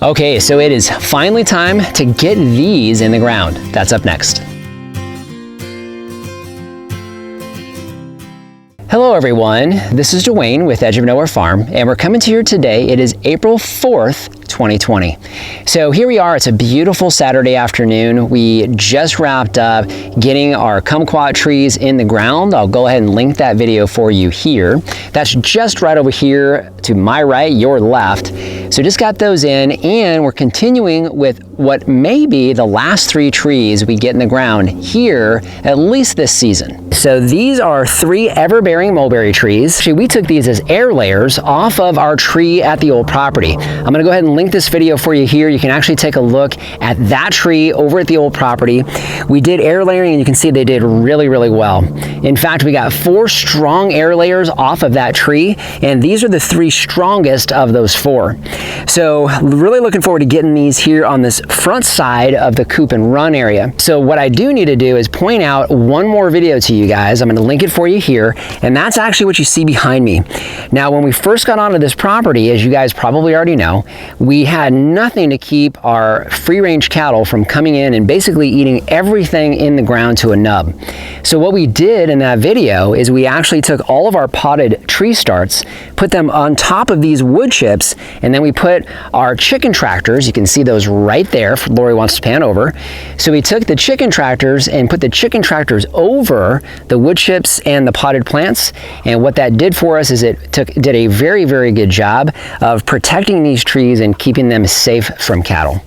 Okay, so it is finally time to get these in the ground. That's up next. Hello everyone, this is Dwayne with Edge of Nowhere Farm, and we're coming to you today. It is April 4th, 2020. So here we are, it's a beautiful Saturday afternoon. We just wrapped up getting our kumquat trees in the ground. I'll go ahead and link that video for you here. That's just right over here to my right, your left. So just got those in, and we're continuing with what may be the last 3 trees we get in the ground here, at least this season. So these are 3 ever-bearing mulberry trees. Actually, we took these as air layers off of our tree at the old property. I'm gonna go ahead and link this video for you here. You can actually take a look at that tree over at the old property. We did air layering, and you can see they did really, really well. In fact, we got 4 strong air layers off of that tree, and these are the 3 strongest of those 4. So really looking forward to getting these here on this front side of the coop and run area. So what I do need to do is point out one more video to you guys. I'm going to link it for you here, and that's actually what you see behind me. Now, when we first got onto this property, as you guys probably already know, we had nothing to keep our free-range cattle from coming in and basically eating everything in the ground to a nub. So what we did in that video is we actually took all of our potted tree starts, put them on top of these wood chips, and then we put our chicken tractors. You can see those right there if Lori wants to pan over. So we took the chicken tractors and put the chicken tractors over the wood chips and the potted plants, and what that did for us is it did a very, very good job of protecting these trees and keeping them safe from cattle.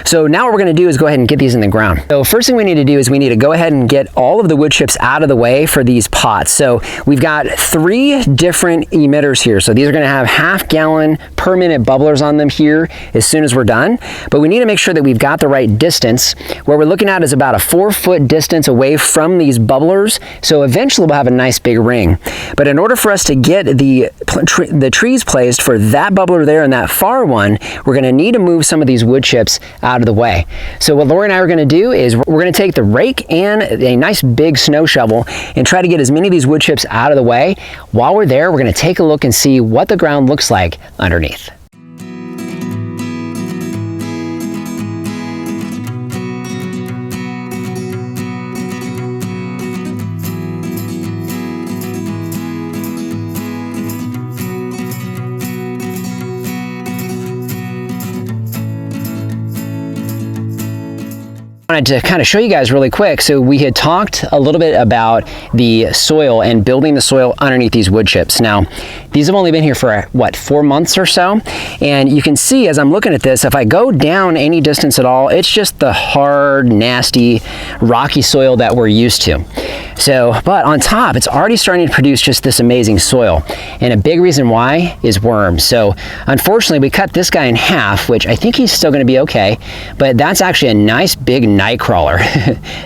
So now what we're going to do is go ahead and get these in the ground. So first thing we need to do is we need to go ahead and get all of the wood chips out of the way for these pots. So we've got 3 different emitters here. So these are going to have half-gallon per minute bubblers on them here as soon as we're done. But we need to make sure that we've got the right distance. What we're looking at is about a 4-foot distance away from these bubblers. So eventually we'll have a nice big ring. But in order for us to get the trees placed for that bubbler there and that far one, we're going to need to move some of these wood chips out of the way. So what Lori and I are going to do is we're going to take the rake and a nice big snow shovel and try to get as many of these wood chips out of the way. While we're there, we're going to take a look and see what the ground looks like underneath. I wanted to kind of show you guys really quick. So we had talked a little bit about the soil and building the soil underneath these wood chips. Now, these have only been here for what, 4 months or so? And you can see as I'm looking at this, if I go down any distance at all, it's just the hard, nasty, rocky soil that we're used to. So, but on top, it's already starting to produce just this amazing soil. And a big reason why is worms. So unfortunately, we cut this guy in half, which I think he's still going to be okay, but that's actually a nice big night crawler.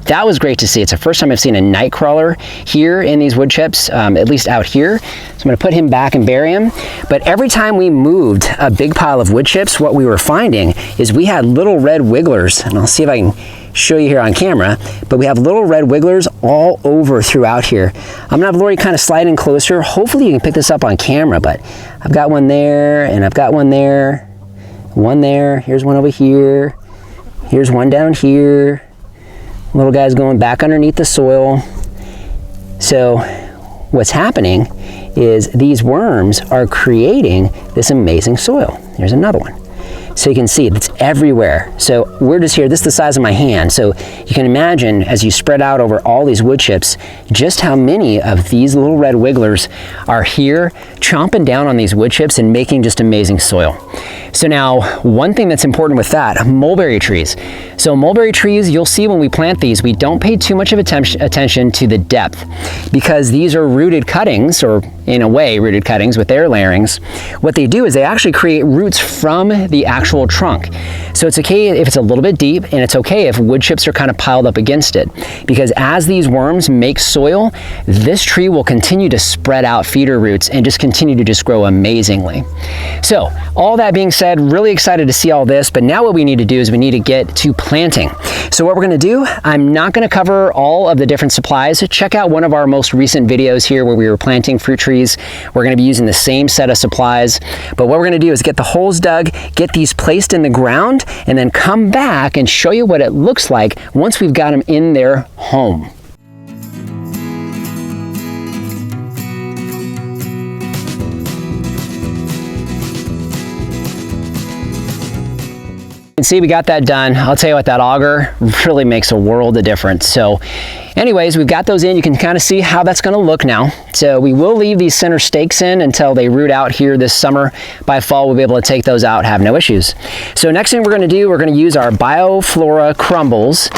That was great to see. It's the first time I've seen a night crawler here in these wood chips, at least out here. So I'm going to put him back and bury him. But every time we moved a big pile of wood chips, what we were finding is we had little red wigglers, and I'll see if I can show you here on camera, but we have little red wigglers all over throughout here. I'm gonna have Lori kind of slide in closer. Hopefully you can pick this up on camera, but I've got one there, and I've got one there, here's one over here, here's one down here. Little guy's going back underneath the soil. So what's happening is these worms are creating this amazing soil. Here's another one. So you can see it's everywhere. So we're just here, this is the size of my hand. So you can imagine as you spread out over all these wood chips, just how many of these little red wigglers are here chomping down on these wood chips and making just amazing soil. So now, one thing that's important with that, mulberry trees. So mulberry trees, you'll see when we plant these, we don't pay too much of attention to the depth because these are rooted cuttings, or in a way rooted cuttings with air layerings. What they do is they actually create roots from the actual trunk. So it's okay if it's a little bit deep, and it's okay if wood chips are kind of piled up against it, because as these worms make soil, this tree will continue to spread out feeder roots and just continue to just grow amazingly. So all that being said, really excited to see all this, but now what we need to do is we need to get to planting. So what we're gonna do, I'm not gonna cover all of the different supplies. Check out one of our most recent videos here where we were planting fruit trees. We're gonna be using the same set of supplies, but what we're gonna do is get the holes dug, get these placed in the ground, and then come back and show you what it looks like once we've got them in their home. You can see we got that done. I'll tell you what, that auger really makes a world of difference. So anyways, we've got those in. You can kind of see how that's going to look now. So we will leave these center stakes in until they root out here this summer. By fall, we'll be able to take those out, have no issues. So next thing we're going to do, we're going to use our BioFlora crumbles.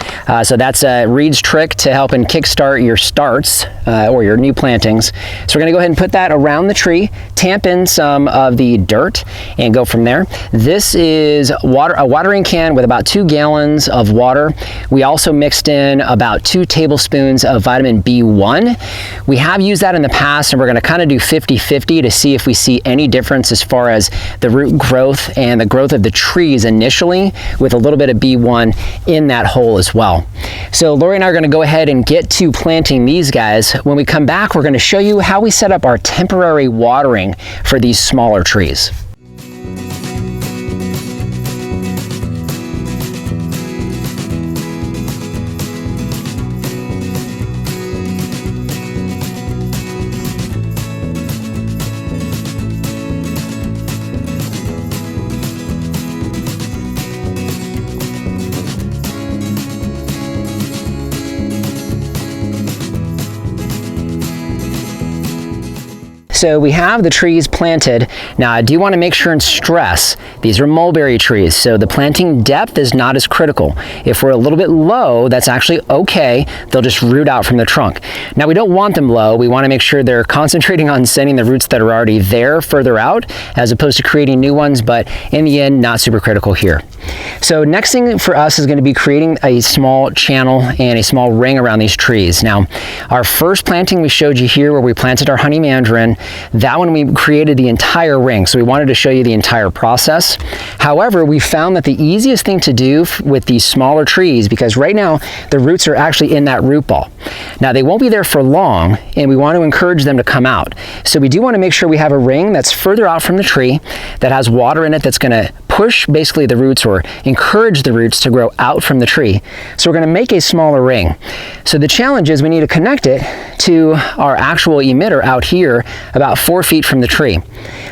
So that's Reed's trick to help and kickstart your starts or your new plantings. So we're going to go ahead and put that around the tree, tamp in some of the dirt, and go from there. This is a watering can with about 2 gallons of water. We also mixed in about 2 tablespoons of vitamin B1. We have used that in the past, and we're going to kind of do 50-50 to see if we see any difference as far as the root growth and the growth of the trees initially, with a little bit of B1 in that hole as well. So Lori and I are going to go ahead and get to planting these guys. When we come back, we're going to show you how we set up our temporary watering for these smaller trees. So we have the trees planted. Now I do want to make sure and stress, these are mulberry trees, so the planting depth is not as critical. If we're a little bit low, that's actually okay. They'll just root out from the trunk. Now we don't want them low. We want to make sure they're concentrating on sending the roots that are already there further out, as opposed to creating new ones, but in the end, not super critical here. So next thing for us is going to be creating a small channel and a small ring around these trees. Now, our first planting we showed you here where we planted our honey mandarin, that one we created the entire ring, so we wanted to show you the entire process. However, we found that the easiest thing to do with these smaller trees, because right now the roots are actually in that root ball. Now they won't be there for long, and we want to encourage them to come out. So we do want to make sure we have a ring that's further out from the tree, that has water in it, that's going to push basically the roots or encourage the roots to grow out from the tree. So we're going to make a smaller ring. So the challenge is we need to connect it to our actual emitter out here about 4 feet from the tree.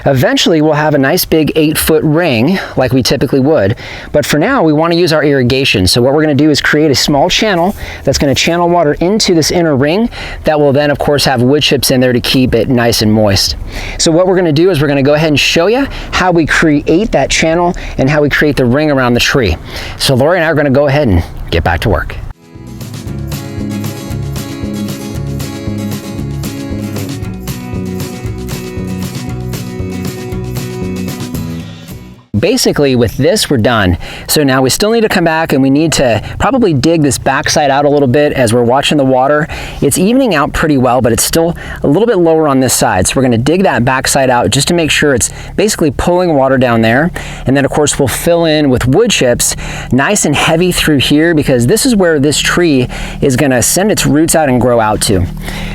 Eventually we'll have a nice big 8-foot ring like we typically would, but for now we want to use our irrigation. So what we're going to do is create a small channel that's going to channel water into this inner ring that will then of course have wood chips in there to keep it nice and moist. So what we're going to do is we're going to go ahead and show you how we create that channel and how we create the ring around the tree. So Lori and I are going to go ahead and get back to work. Basically with this we're done. So now we still need to come back and we need to probably dig this backside out a little bit as we're watching the water. It's evening out pretty well, but it's still a little bit lower on this side. So we're going to dig that backside out just to make sure it's basically pulling water down there. And then of course we'll fill in with wood chips nice and heavy through here, because this is where this tree is going to send its roots out and grow out to.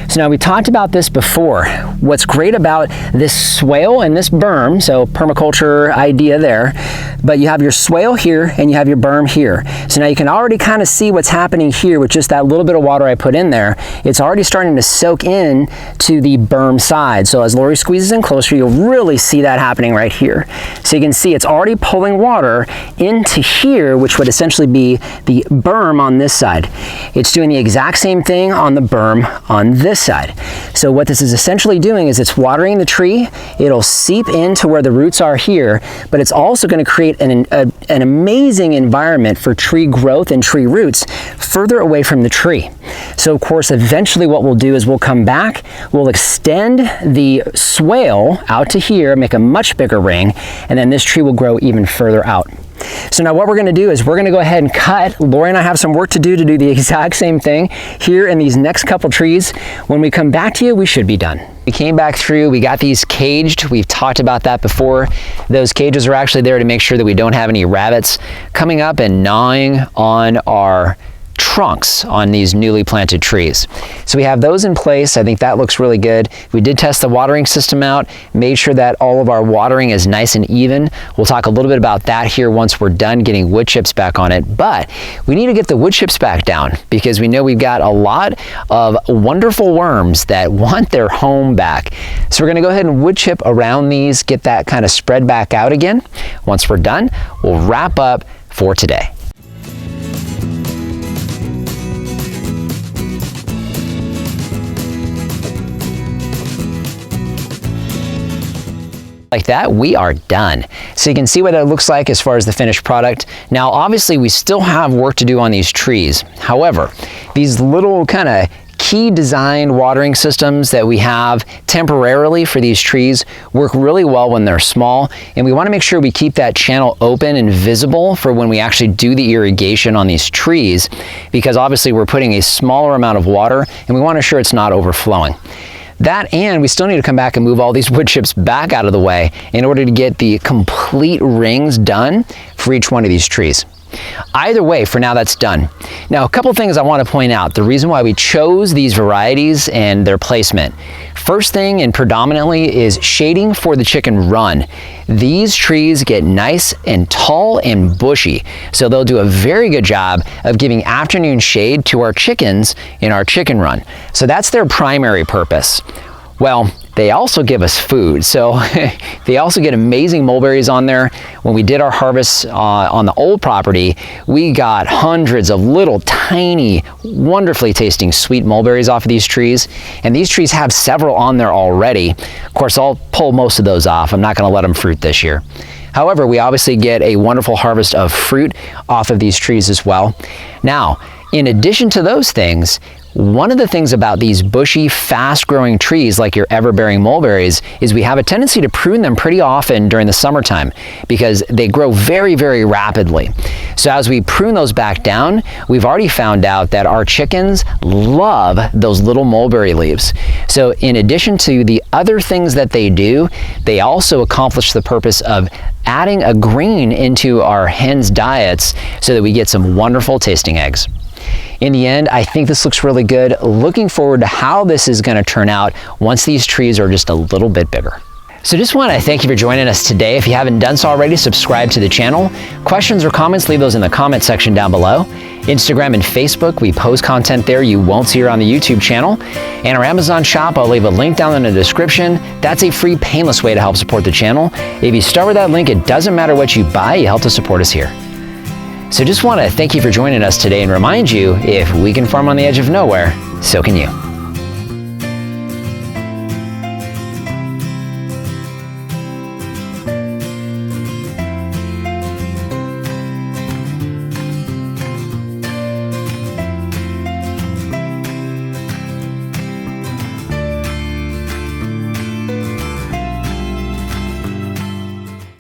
So now we talked about this before. What's great about this swale and this berm, so permaculture idea there, but you have your swale here and you have your berm here. So now you can already kind of see what's happening here with just that little bit of water I put in there. It's already starting to soak in to the berm side. So as Lori squeezes in closer, you'll really see that happening right here. So you can see it's already pulling water into here, which would essentially be the berm on this side. It's doing the exact same thing on the berm on this side. So what this is essentially doing is it's watering the tree. It'll seep into where the roots are here, but it's also going to create an amazing environment for tree growth and tree roots further away from the tree. So of course, eventually what we'll do is we'll come back, we'll extend the swale out to here, make a much bigger ring, and then this tree will grow even further out. So now what we're gonna do is we're gonna go ahead and cut. Lori and I have some work to do the exact same thing here in these next couple trees. When we come back to you, we should be done. We came back through, we got these caged. We've talked about that before. Those cages are actually there to make sure that we don't have any rabbits coming up and gnawing on our trunks on these newly planted trees. So we have those in place. I think that looks really good. We did test the watering system out, made sure that all of our watering is nice and even. We'll talk a little bit about that here once we're done getting wood chips back on it, but we need to get the wood chips back down because we know we've got a lot of wonderful worms that want their home back. So we're gonna go ahead and wood chip around these, get that kind of spread back out again. Once we're done, we'll wrap up for today. Like that, we are done. So you can see what that looks like as far as the finished product. Now, obviously, we still have work to do on these trees. However, these little kind of key designed watering systems that we have temporarily for these trees work really well when they're small, and we want to make sure we keep that channel open and visible for when we actually do the irrigation on these trees, because obviously we're putting a smaller amount of water and we want to ensure it's not overflowing. That, and we still need to come back and move all these wood chips back out of the way in order to get the complete rings done for each one of these trees. Either way, for now, that's done. Now, a couple things I want to point out. The reason why we chose these varieties and their placement. First thing, and predominantly, is shading for the chicken run. These trees get nice and tall and bushy, so they'll do a very good job of giving afternoon shade to our chickens in our chicken run. So that's their primary purpose. Well, they also give us food, so they also get amazing mulberries on there. When we did our harvest on the old property, we got hundreds of little tiny, wonderfully tasting sweet mulberries off of these trees, and these trees have several on there already. Of course, I'll pull most of those off. I'm not going to let them fruit this year. However, we obviously get a wonderful harvest of fruit off of these trees as well. Now, in addition to those things, one of the things about these bushy, fast-growing trees like your ever-bearing mulberries is we have a tendency to prune them pretty often during the summertime because they grow very, very rapidly. So as we prune those back down, we've already found out that our chickens love those little mulberry leaves. So in addition to the other things that they do, they also accomplish the purpose of adding a green into our hens' diets so that we get some wonderful tasting eggs. In the end, I think this looks really good. Looking forward to how this is going to turn out once these trees are just a little bit bigger. So just want to thank you for joining us today. If you haven't done so already, subscribe to the channel. Questions or comments, leave those in the comment section down below. Instagram and Facebook, we post content there you won't see here on the YouTube channel. And our Amazon shop, I'll leave a link down in the description. That's a free, painless way to help support the channel. If you start with that link, it doesn't matter what you buy, you help to support us here. So just want to thank you for joining us today and remind you, if we can farm on the edge of nowhere, so can you.